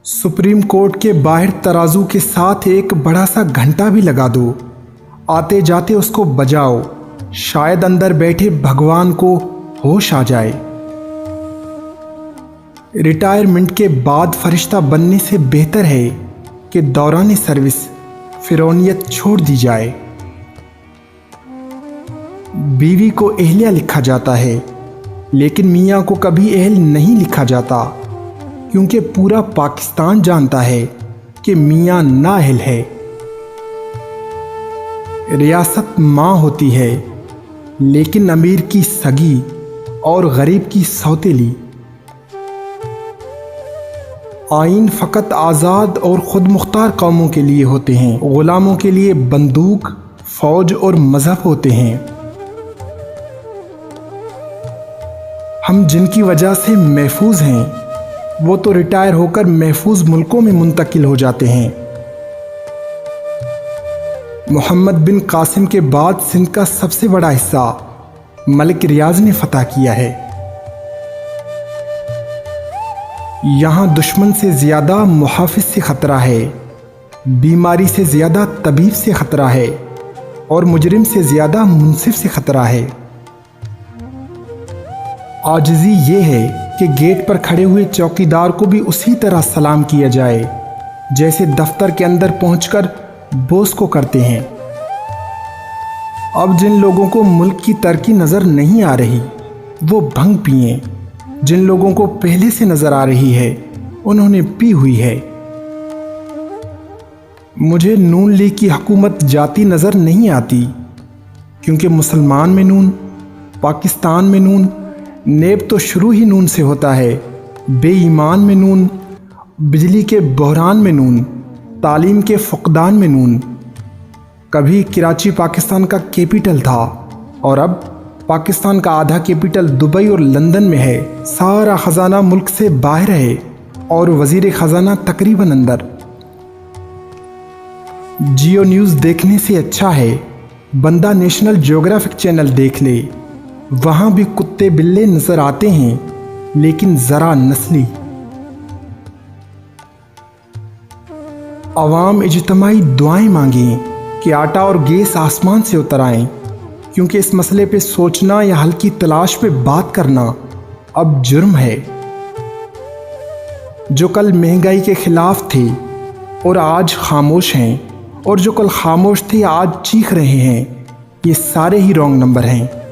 Supreme court के बाहर तराजू के साथ एक बड़ा सा घंटा भी लगा दो, आते जाते उसको बजाओ, शायद अंदर बैठे भगवान को होश आ जाए। रिटायरमेंट के बाद फरिश्ता बनने से बेहतर है कि दौरान सर्विस फिरौनियत छोड़ दी जाए। बीवी को एहलिया लिखा जाता है, लेकिन मियाँ को कभी अहल नहीं लिखा जाता, क्योंकि पूरा पाकिस्तान जानता है कि मियाँ नाअहल है। रियासत माँ होती है, लेकिन अमीर की सगी और गरीब की सौतेली। आइन फ़कत आज़ाद और ख़ुद मुख्तार कौमों के लिए होते हैं, ग़ुलामों के लिए बंदूक, फ़ौज और मज़हब होते हैं। हम जिनकी वजह से महफूज हैं, वो तो रिटायर होकर महफूज मुल्कों में मुंतकिल हो जाते हैं। मोहम्मद बिन कासिम के बाद सिंध का सबसे बड़ा हिस्सा मलिक रियाज ने फतह किया है। यहाँ दुश्मन से ज़्यादा मुहाफिज से ख़तरा है, बीमारी से ज़्यादा तबीब से ख़तरा है और मुजरिम से ज़्यादा मुनसिफ से ख़तरा है। आजिज़ी ये है कि गेट पर खड़े हुए चौकीदार को भी उसी तरह सलाम किया जाए जैसे दफ्तर के अंदर पहुंचकर बॉस को करते हैं। अब जिन लोगों को मुल्क की तरक्की नज़र नहीं आ रही वो भंग पिएं, जिन लोगों को पहले से नज़र आ रही है उन्होंने पी हुई है। मुझे नून लीग की हुकूमत जाती नज़र नहीं आती, क्योंकि मुसलमान में नून, पाकिस्तान में नून, नेब तो शुरू ही नून से होता है, बेईमान में नून, बिजली के बहरान में नून, तालीम के फुकदान में नून। कभी कराची पाकिस्तान का कैपिटल था और अब पाकिस्तान का आधा कैपिटल दुबई और लंदन में है। सारा ख़जाना मुल्क से बाहर है और वज़ीर ख़जाना तकरीबन अंदर। जियो न्यूज़ देखने से अच्छा है बंदा नेशनल ज्योग्राफिक चैनल देख ले, वहाँ भी कुत्ते बिल्ले नज़र आते हैं, लेकिन ज़रा नस्ली। अवाम इज्तिमाई दुआएं मांगें कि आटा और गैस आसमान से उतर आएं, क्योंकि इस मसले पे सोचना या हल की तलाश पे बात करना अब जुर्म है। जो कल महंगाई के खिलाफ थे और आज खामोश हैं, और जो कल खामोश थे आज चीख रहे हैं, ये सारे ही रॉन्ग नंबर हैं।